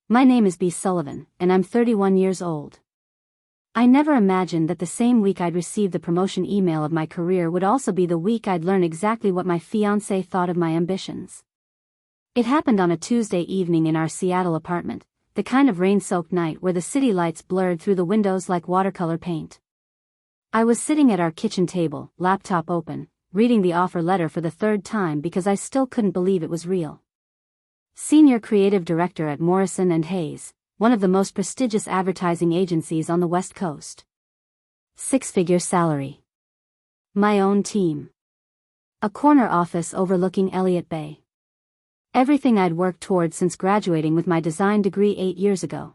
My name is B. Sullivan, and I'm 31 years old. I never imagined that the same week I'd receive the promotion email of my career would also be the week I'd learn exactly what my fiancé thought of my ambitions. It happened on a Tuesday evening in our Seattle apartment, the kind of rain-soaked night where the city lights blurred through the windows like watercolor paint. I was sitting at our kitchen table, laptop open, reading the offer letter for the third time because I still couldn't believe it was real. Senior Creative Director at Morrison Hayes, one of the most prestigious advertising agencies on the West Coast. 6-figure salary. My own team. A corner office overlooking Elliott Bay. Everything I'd worked towards since graduating with my design degree 8 years ago.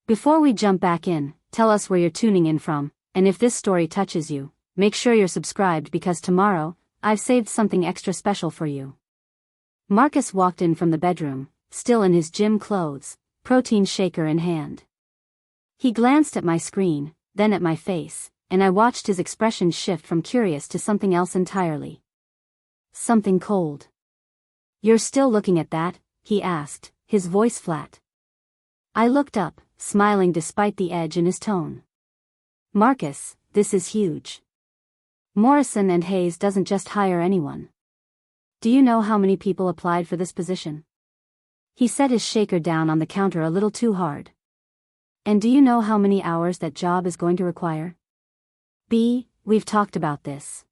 Before we jump back in, tell us where you're tuning in from, and if this story touches you, make sure you're subscribed because tomorrow, I've saved something extra special for you. Marcus walked in from the bedroom, still in his gym clothes, protein shaker in hand. He glanced at my screen, then at my face, and I watched his expression shift from curious to something else entirely. Something cold. "You're still looking at that?" he asked, his voice flat. I looked up, smiling despite the edge in his tone. "Marcus, this is huge. Morrison Hayes doesn't just hire anyone. Do you know how many people applied for this position?" He set his shaker down on the counter a little too hard. "And do you know how many hours that job is going to require?" "B, we've talked about this.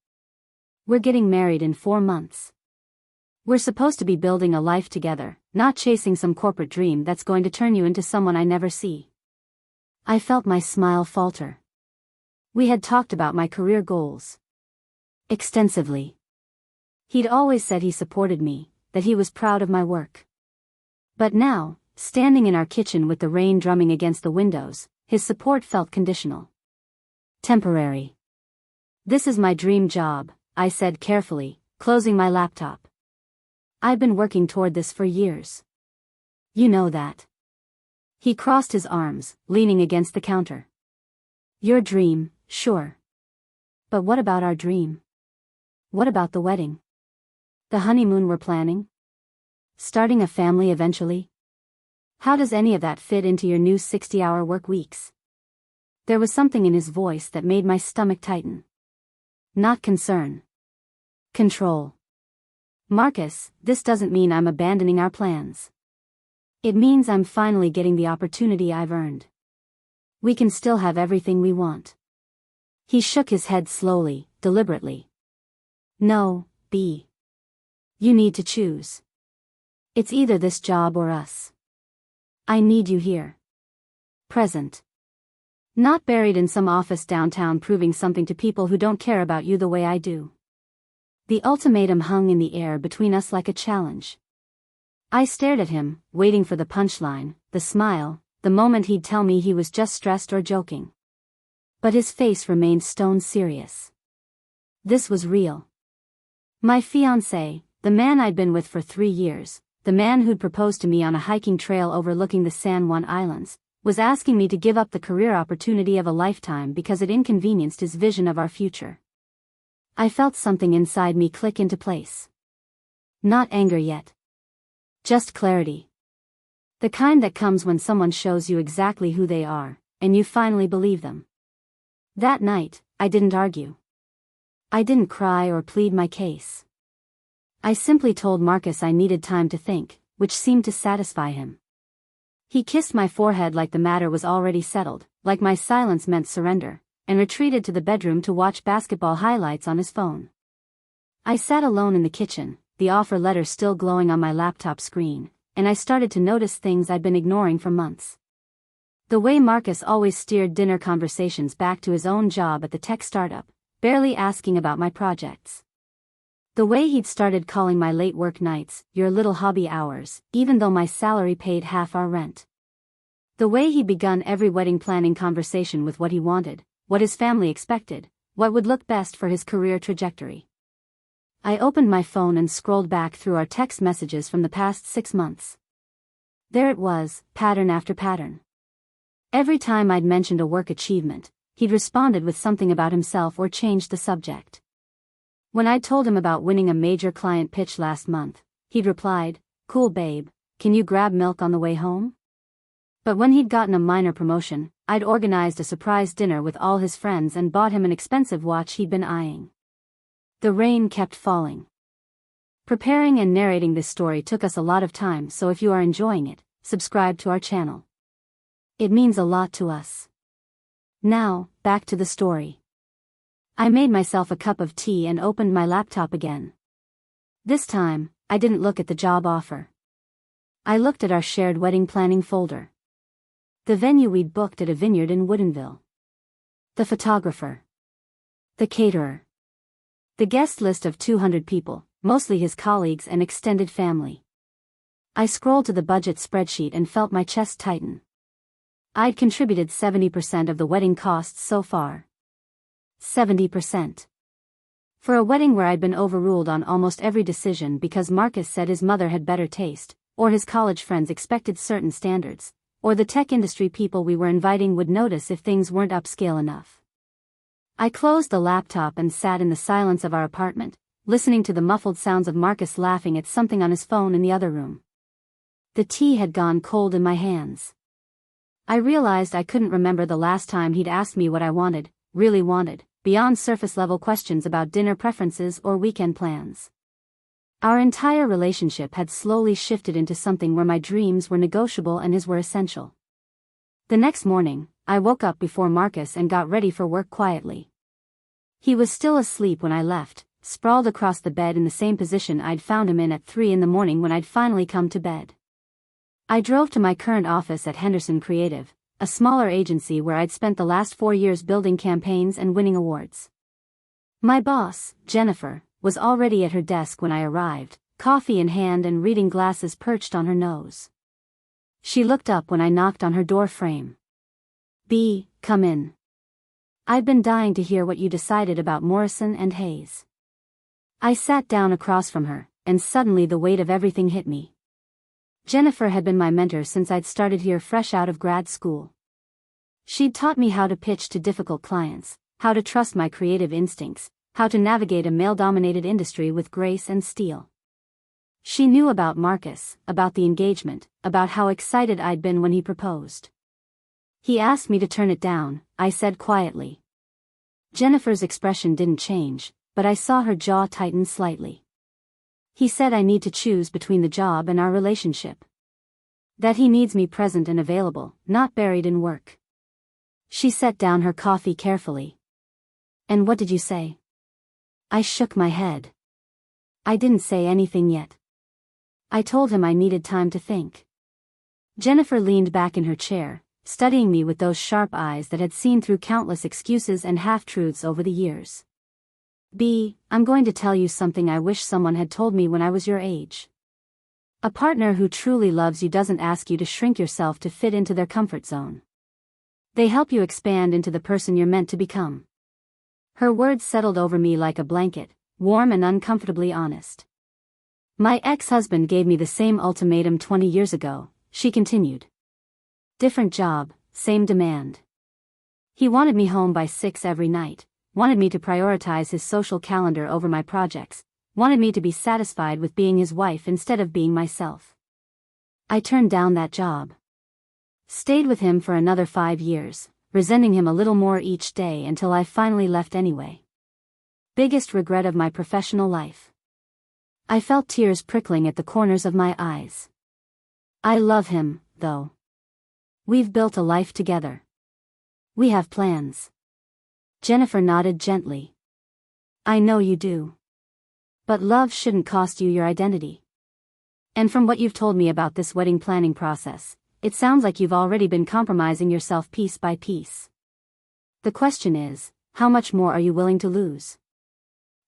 We're getting married in 4 months. We're supposed to be building a life together, not chasing some corporate dream that's going to turn you into someone I never see." I felt my smile falter. We had talked about my career goals extensively. He'd always said he supported me, that he was proud of my work. But now, standing in our kitchen with the rain drumming against the windows, his support felt conditional. Temporary. "This is my dream job," I said carefully, closing my laptop. "I've been working toward this for years. You know that." He crossed his arms, leaning against the counter. "Your dream, sure. But what about our dream? What about the wedding? The honeymoon we're planning? Starting a family eventually? How does any of that fit into your new 60-hour work weeks?" There was something in his voice that made my stomach tighten. Not concern. Control. "Marcus, this doesn't mean I'm abandoning our plans. It means I'm finally getting the opportunity I've earned. We can still have everything we want." He shook his head slowly, deliberately. "No, B. You need to choose. It's either this job or us. I need you here. Present. Not buried in some office downtown proving something to people who don't care about you the way I do." The ultimatum hung in the air between us like a challenge. I stared at him, waiting for the punchline, the smile, the moment he'd tell me he was just stressed or joking. But his face remained stone serious. This was real. My fiancé, the man I'd been with for 3 years, the man who'd proposed to me on a hiking trail overlooking the San Juan Islands, was asking me to give up the career opportunity of a lifetime because it inconvenienced his vision of our future. I felt something inside me click into place. Not anger yet. Just clarity. The kind that comes when someone shows you exactly who they are, and you finally believe them. That night, I didn't argue. I didn't cry or plead my case. I simply told Marcus I needed time to think, which seemed to satisfy him. He kissed my forehead like the matter was already settled, like my silence meant surrender, and retreated to the bedroom to watch basketball highlights on his phone. I sat alone in the kitchen, the offer letter still glowing on my laptop screen, and I started to notice things I'd been ignoring for months. The way Marcus always steered dinner conversations back to his own job at the tech startup, barely asking about my projects. The way he'd started calling my late work nights your little hobby hours, even though my salary paid half our rent. The way he'd begun every wedding planning conversation with what he wanted, what his family expected, what would look best for his career trajectory. I opened my phone and scrolled back through our text messages from the past 6 months. There it was, pattern after pattern. Every time I'd mentioned a work achievement, he'd responded with something about himself or changed the subject. When I told him about winning a major client pitch last month, he'd replied, "Cool babe, can you grab milk on the way home?" But when he'd gotten a minor promotion, I'd organized a surprise dinner with all his friends and bought him an expensive watch he'd been eyeing. The rain kept falling. Preparing and narrating this story took us a lot of time, so if you are enjoying it, subscribe to our channel. It means a lot to us. Now, back to the story. I made myself a cup of tea and opened my laptop again. This time, I didn't look at the job offer. I looked at our shared wedding planning folder. The venue we'd booked at a vineyard in Woodinville. The photographer. The caterer. The guest list of 200 people, mostly his colleagues and extended family. I scrolled to the budget spreadsheet and felt my chest tighten. I'd contributed 70% of the wedding costs so far. 70%. For a wedding where I'd been overruled on almost every decision because Marcus said his mother had better taste, or his college friends expected certain standards, or the tech industry people we were inviting would notice if things weren't upscale enough. I closed the laptop and sat in the silence of our apartment, listening to the muffled sounds of Marcus laughing at something on his phone in the other room. The tea had gone cold in my hands. I realized I couldn't remember the last time he'd asked me what I wanted, really wanted, beyond surface-level questions about dinner preferences or weekend plans. Our entire relationship had slowly shifted into something where my dreams were negotiable and his were essential. The next morning, I woke up before Marcus and got ready for work quietly. He was still asleep when I left, sprawled across the bed in the same position I'd found him in at 3 a.m. when I'd finally come to bed. I drove to my current office at Henderson Creative, a smaller agency where I'd spent the last 4 years building campaigns and winning awards. My boss, Jennifer, was already at her desk when I arrived, coffee in hand and reading glasses perched on her nose. She looked up when I knocked on her door frame. "B, come in. I've been dying to hear what you decided about Morrison and Hayes." I sat down across from her, and suddenly the weight of everything hit me. Jennifer had been my mentor since I'd started here fresh out of grad school. She'd taught me how to pitch to difficult clients, how to trust my creative instincts, how to navigate a male-dominated industry with grace and steel. She knew about Marcus, about the engagement, about how excited I'd been when he proposed. "He asked me to turn it down," I said quietly. Jennifer's expression didn't change, but I saw her jaw tighten slightly. "He said I need to choose between the job and our relationship. That he needs me present and available, not buried in work." She set down her coffee carefully. "And what did you say?" I shook my head. "I didn't say anything yet. I told him I needed time to think." Jennifer leaned back in her chair, studying me with those sharp eyes that had seen through countless excuses and half-truths over the years. "B, I'm going to tell you something I wish someone had told me when I was your age. A partner who truly loves you doesn't ask you to shrink yourself to fit into their comfort zone. They help you expand into the person you're meant to become." Her words settled over me like a blanket, warm and uncomfortably honest. "My ex-husband gave me the same ultimatum 20 years ago," she continued. "Different job, same demand. He wanted me home by 6 every night, wanted me to prioritize his social calendar over my projects, wanted me to be satisfied with being his wife instead of being myself. I turned down that job. Stayed with him for another 5 years, resenting him a little more each day until I finally left anyway. Biggest regret of my professional life." I felt tears prickling at the corners of my eyes. "I love him, though. We've built a life together. We have plans." Jennifer nodded gently. "I know you do. But love shouldn't cost you your identity. And from what you've told me about this wedding planning process, it sounds like you've already been compromising yourself piece by piece. The question is, how much more are you willing to lose?"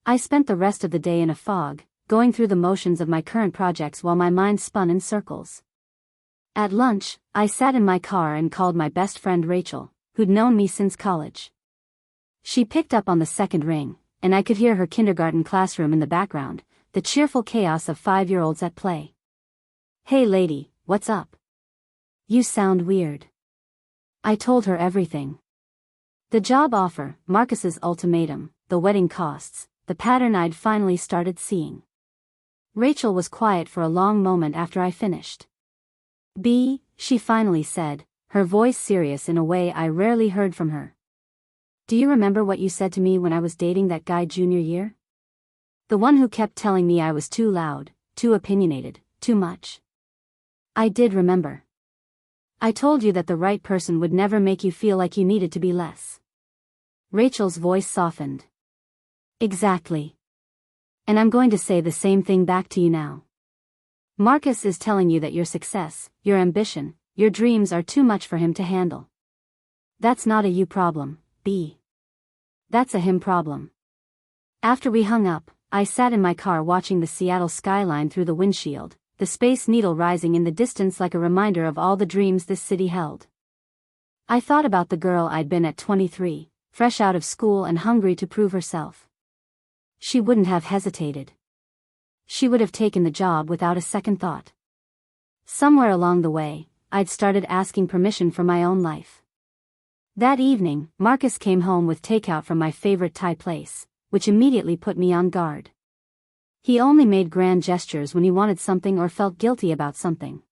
I spent the rest of the day in a fog, going through the motions of my current projects while my mind spun in circles. At lunch, I sat in my car and called my best friend Rachel, who'd known me since college. She picked up on the second ring, and I could hear her kindergarten classroom in the background, the cheerful chaos of 5-year-olds at play. "Hey lady, what's up? You sound weird." I told her everything. The job offer, Marcus's ultimatum, the wedding costs, the pattern I'd finally started seeing. Rachel was quiet for a long moment after I finished. B, she finally said, her voice serious in a way I rarely heard from her. Do you remember what you said to me when I was dating that guy junior year? The one who kept telling me I was too loud, too opinionated, too much. I did remember. I told you that the right person would never make you feel like you needed to be less. Rachel's voice softened. Exactly. And I'm going to say the same thing back to you now. Marcus is telling you that your success, your ambition, your dreams are too much for him to handle. That's not a you problem, B. That's a him problem. After we hung up, I sat in my car watching the Seattle skyline through the windshield, the Space Needle rising in the distance like a reminder of all the dreams this city held. I thought about the girl I'd been at 23, fresh out of school and hungry to prove herself. She wouldn't have hesitated. She would have taken the job without a second thought. Somewhere along the way, I'd started asking permission for my own life. That evening, Marcus came home with takeout from my favorite Thai place, which immediately put me on guard. He only made grand gestures when he wanted something or felt guilty about something.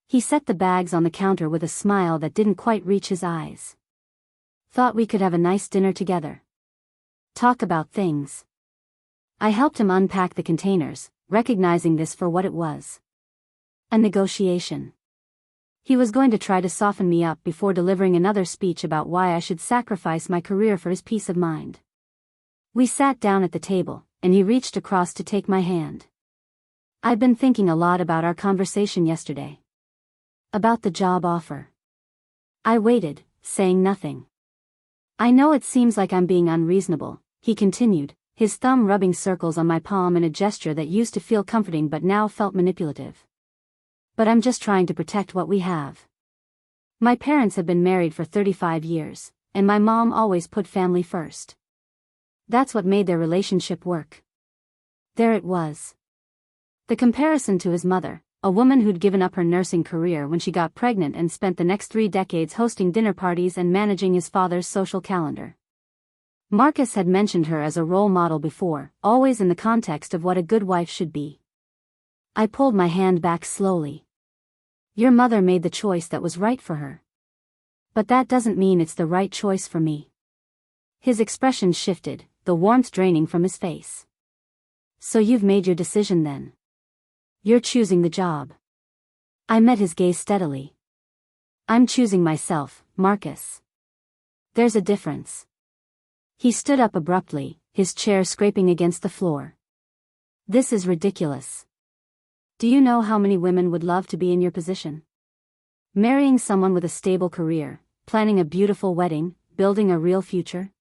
He set the bags on the counter with a smile that didn't quite reach his eyes. Thought we could have a nice dinner together. Talk about things. I helped him unpack the containers, recognizing this for what it was. A negotiation. He was going to try to soften me up before delivering another speech about why I should sacrifice my career for his peace of mind. We sat down at the table, and he reached across to take my hand. I've been thinking a lot about our conversation yesterday. About the job offer. I waited, saying nothing. I know it seems like I'm being unreasonable, he continued, his thumb rubbing circles on my palm in a gesture that used to feel comforting but now felt manipulative. But I'm just trying to protect what we have. My parents have been married for 35 years, and my mom always put family first. That's what made their relationship work. There it was. The comparison to his mother, a woman who'd given up her nursing career when she got pregnant and spent the next 3 decades hosting dinner parties and managing his father's social calendar. Marcus had mentioned her as a role model before, always in the context of what a good wife should be. I pulled my hand back slowly. Your mother made the choice that was right for her. But that doesn't mean it's the right choice for me. His expression shifted, the warmth draining from his face. So you've made your decision then? You're choosing the job. I met his gaze steadily. I'm choosing myself, Marcus. There's a difference. He stood up abruptly, his chair scraping against the floor. This is ridiculous. Do you know how many women would love to be in your position? Marrying someone with a stable career, planning a beautiful wedding, building a real future?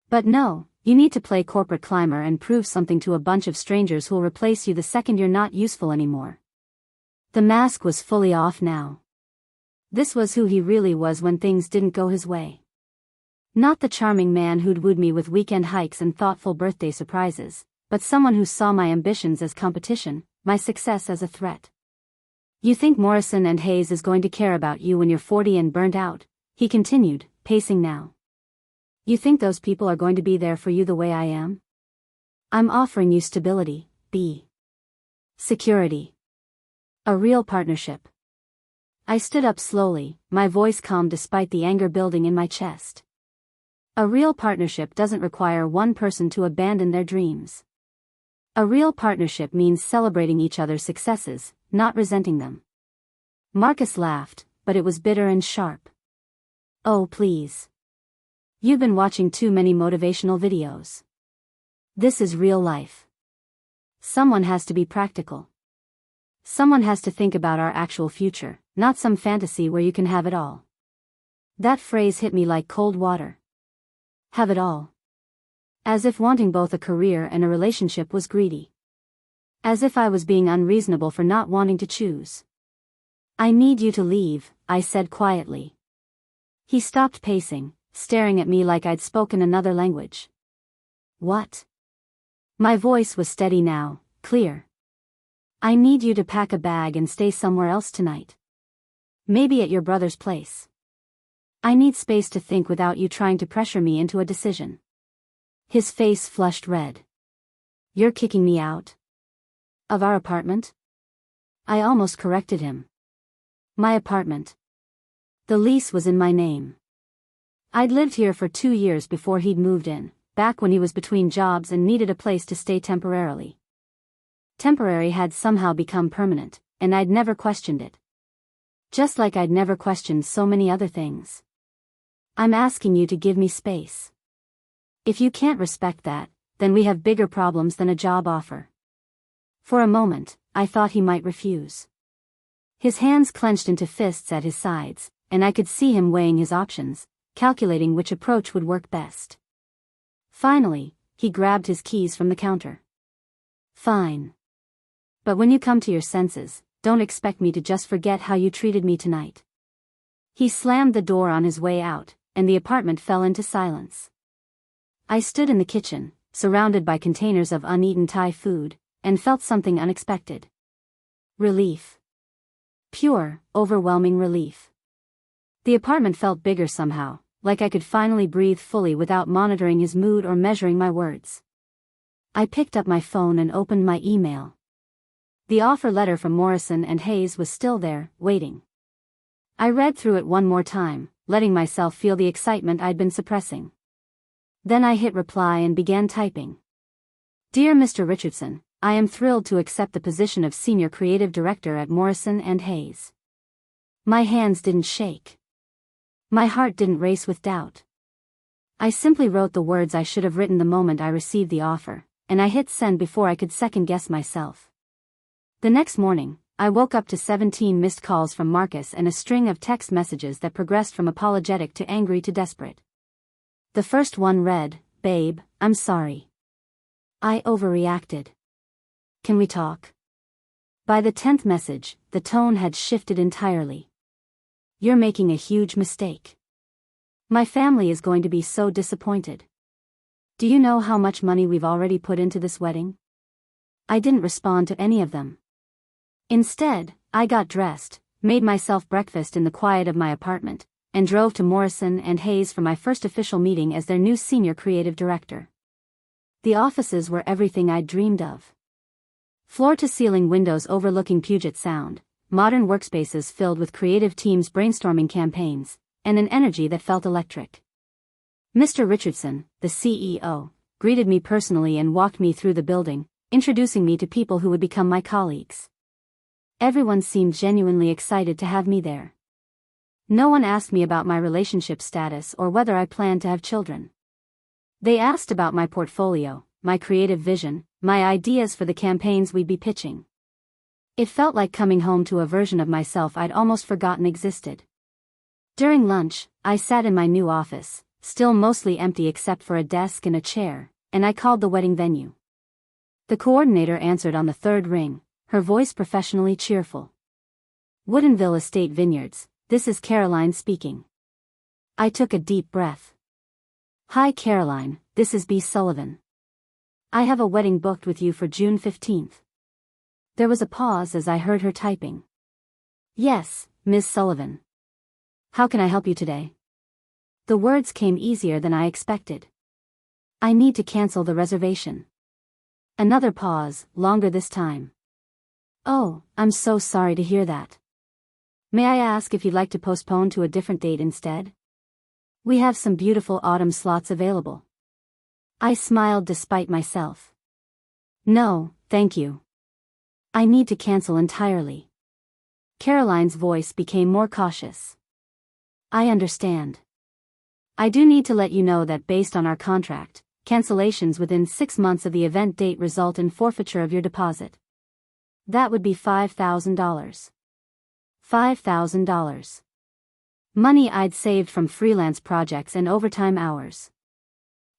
But no, you need to play corporate climber and prove something to a bunch of strangers who'll replace you the second you're not useful anymore. The mask was fully off now. This was who he really was when things didn't go his way. Not the charming man who'd wooed me with weekend hikes and thoughtful birthday surprises, but someone who saw my ambitions as competition, my success as a threat. You think Morrison and Hayes is going to care about you when you're 40 and burnt out? He continued, pacing now. You think those people are going to be there for you the way I am? I'm offering you stability, B. Security. A real partnership. I stood up slowly, my voice calm despite the anger building in my chest. A real partnership doesn't require one person to abandon their dreams. A real partnership means celebrating each other's successes, not resenting them. Marcus laughed, but it was bitter and sharp. Oh please. You've been watching too many motivational videos. This is real life. Someone has to be practical. Someone has to think about our actual future, not some fantasy where you can have it all. That phrase hit me like cold water. Have it all. As if wanting both a career and a relationship was greedy. As if I was being unreasonable for not wanting to choose. I need you to leave, I said quietly. He stopped pacing, staring at me like I'd spoken another language. What? My voice was steady now, clear. I need you to pack a bag and stay somewhere else tonight. Maybe at your brother's place. I need space to think without you trying to pressure me into a decision. His face flushed red. You're kicking me out? Of our apartment? I almost corrected him. My apartment. The lease was in my name. I'd lived here for 2 years before he'd moved in, back when he was between jobs and needed a place to stay temporarily. Temporary had somehow become permanent, and I'd never questioned it. Just like I'd never questioned so many other things. I'm asking you to give me space. If you can't respect that, then we have bigger problems than a job offer. For a moment, I thought he might refuse. His hands clenched into fists at his sides, and I could see him weighing his options, calculating which approach would work best. Finally, he grabbed his keys from the counter. Fine. But when you come to your senses, don't expect me to just forget how you treated me tonight. He slammed the door on his way out, and the apartment fell into silence. I stood in the kitchen, surrounded by containers of uneaten Thai food, and felt something unexpected. Relief. Pure, overwhelming relief. The apartment felt bigger somehow, like I could finally breathe fully without monitoring his mood or measuring my words. I picked up my phone and opened my email. The offer letter from Morrison and Hayes was still there, waiting. I read through it one more time, letting myself feel the excitement I'd been suppressing. Then I hit reply and began typing. Dear Mr. Richardson, I am thrilled to accept the position of Senior Creative Director at Morrison and Hayes. My hands didn't shake. My heart didn't race with doubt. I simply wrote the words I should have written the moment I received the offer, and I hit send before I could second-guess myself. The next morning, I woke up to 17 missed calls from Marcus and a string of text messages that progressed from apologetic to angry to desperate. The first one read, "Babe, I'm sorry. I overreacted. Can we talk?" By the 10th message, the tone had shifted entirely. "You're making a huge mistake. My family is going to be so disappointed. Do you know how much money we've already put into this wedding?" I didn't respond to any of them. Instead, I got dressed, made myself breakfast in the quiet of my apartment, and drove to Morrison and Hayes for my first official meeting as their new senior creative director. The offices were everything I'd dreamed of. Floor-to-ceiling windows overlooking Puget Sound, modern workspaces filled with creative teams brainstorming campaigns, and an energy that felt electric. Mr. Richardson, the CEO, greeted me personally and walked me through the building, introducing me to people who would become my colleagues. Everyone seemed genuinely excited to have me there. No one asked me about my relationship status or whether I planned to have children. They asked about my portfolio, my creative vision, my ideas for the campaigns we'd be pitching. It felt like coming home to a version of myself I'd almost forgotten existed. During lunch, I sat in my new office, still mostly empty except for a desk and a chair, and I called the wedding venue. The coordinator answered on the third ring, her voice professionally cheerful. Woodinville Estate Vineyards, this is Caroline speaking. I took a deep breath. Hi Caroline, this is B. Sullivan. I have a wedding booked with you for June 15th. There was a pause as I heard her typing. Yes, Ms. Sullivan. How can I help you today? The words came easier than I expected. I need to cancel the reservation. Another pause, longer this time. Oh, I'm so sorry to hear that. May I ask if you'd like to postpone to a different date instead? We have some beautiful autumn slots available. I smiled despite myself. No, thank you. I need to cancel entirely. Caroline's voice became more cautious. I understand. I do need to let you know that based on our contract, cancellations within 6 months of the event date result in forfeiture of your deposit. That would be $5,000. $5,000. Money I'd saved from freelance projects and overtime hours.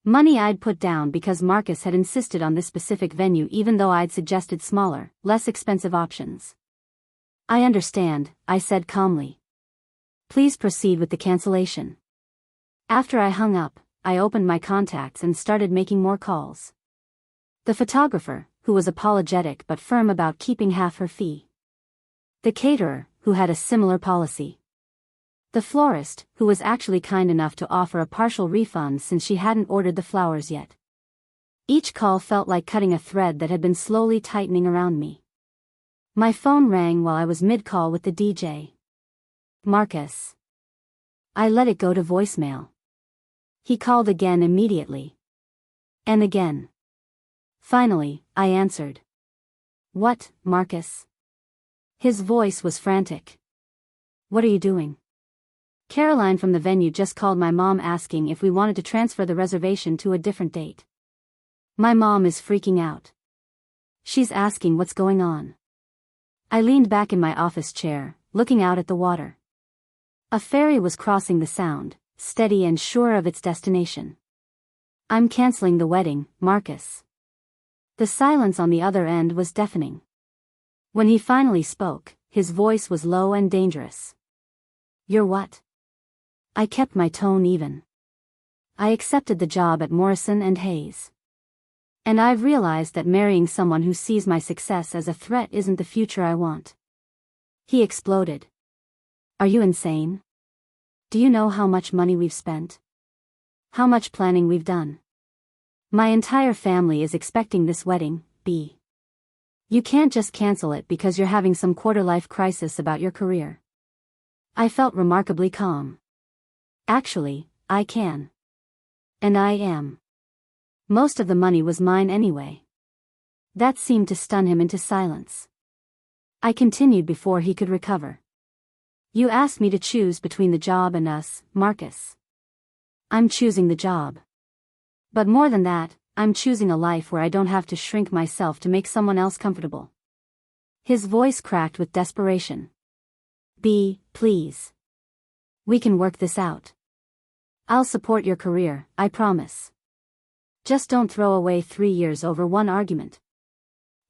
Money I'd put down because Marcus had insisted on this specific venue even though I'd suggested smaller, less expensive options. I understand, I said calmly. Please proceed with the cancellation. After I hung up, I opened my contacts and started making more calls. The photographer, who was apologetic but firm about keeping half her fee. The caterer, who had a similar policy. The florist, who was actually kind enough to offer a partial refund since she hadn't ordered the flowers yet. Each call felt like cutting a thread that had been slowly tightening around me. My phone rang while I was mid-call with the DJ. Marcus. I let it go to voicemail. He called again immediately. And again. Finally, I answered. What, Marcus? His voice was frantic. What are you doing? Caroline from the venue just called my mom asking if we wanted to transfer the reservation to a different date. My mom is freaking out. She's asking what's going on. I leaned back in my office chair, looking out at the water. A ferry was crossing the Sound, steady and sure of its destination. I'm canceling the wedding, Marcus. The silence on the other end was deafening. When he finally spoke, his voice was low and dangerous. You're what? I kept my tone even. I accepted the job at Morrison Hayes. And I've realized that marrying someone who sees my success as a threat isn't the future I want. He exploded. Are you insane? Do you know how much money we've spent? How much planning we've done? My entire family is expecting this wedding, B. You can't just cancel it because you're having some quarter-life crisis about your career. I felt remarkably calm. Actually, I can. And I am. Most of the money was mine anyway. That seemed to stun him into silence. I continued before he could recover. You asked me to choose between the job and us, Marcus. I'm choosing the job. But more than that, I'm choosing a life where I don't have to shrink myself to make someone else comfortable. His voice cracked with desperation. B, please. We can work this out. I'll support your career, I promise. Just don't throw away 3 years over one argument.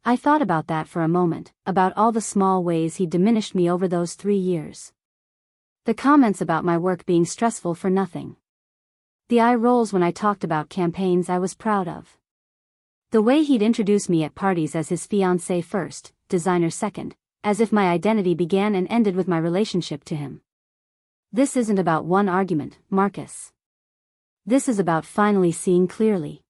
I thought about that for a moment, about all the small ways he diminished me over those 3 years. The comments about my work being stressful for nothing. The eye rolls when I talked about campaigns I was proud of. The way he'd introduce me at parties as his fiancé first, designer second, as if my identity began and ended with my relationship to him. This isn't about one argument, Marcus. This is about finally seeing clearly.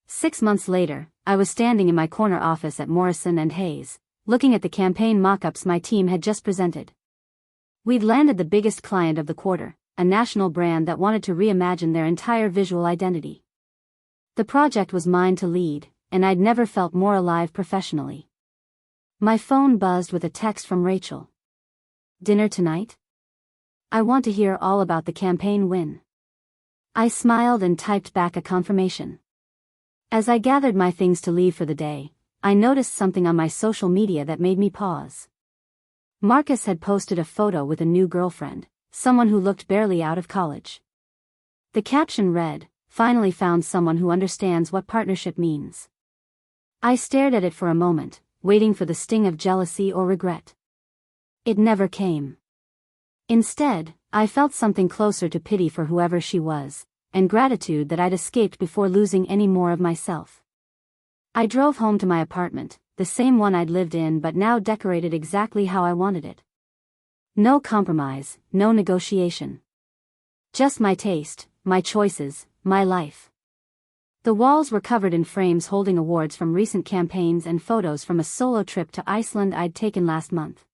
6 months later, I was standing in my corner office at Morrison Hayes, looking at the campaign mock-ups my team had just presented. We'd landed the biggest client of the quarter, a national brand that wanted to reimagine their entire visual identity. The project was mine to lead, and I'd never felt more alive professionally. My phone buzzed with a text from Rachel. Dinner tonight? I want to hear all about the campaign win. I smiled and typed back a confirmation. As I gathered my things to leave for the day, I noticed something on my social media that made me pause. Marcus had posted a photo with a new girlfriend, someone who looked barely out of college. The caption read, "Finally found someone who understands what partnership means." I stared at it for a moment, waiting for the sting of jealousy or regret. It never came. Instead, I felt something closer to pity for whoever she was, and gratitude that I'd escaped before losing any more of myself. I drove home to my apartment, the same one I'd lived in but now decorated exactly how I wanted it. No compromise, no negotiation. Just my taste, my choices, my life. The walls were covered in frames holding awards from recent campaigns and photos from a solo trip to Iceland I'd taken last month.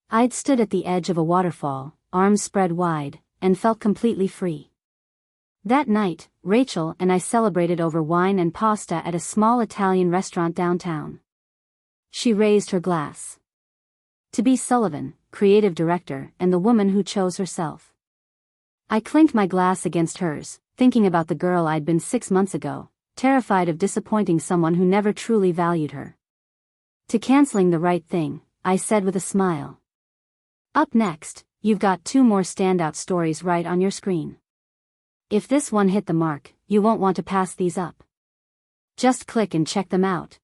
I'd stood at the edge of a waterfall, arms spread wide, and felt completely free. That night, Rachel and I celebrated over wine and pasta at a small Italian restaurant downtown. She raised her glass. To be Sullivan, creative director, and the woman who chose herself. I clinked my glass against hers, thinking about the girl I'd been 6 months ago, terrified of disappointing someone who never truly valued her. To canceling the right thing, I said with a smile. Up next, you've got 2 more standout stories right on your screen. If this one hit the mark, you won't want to pass these up. Just click and check them out.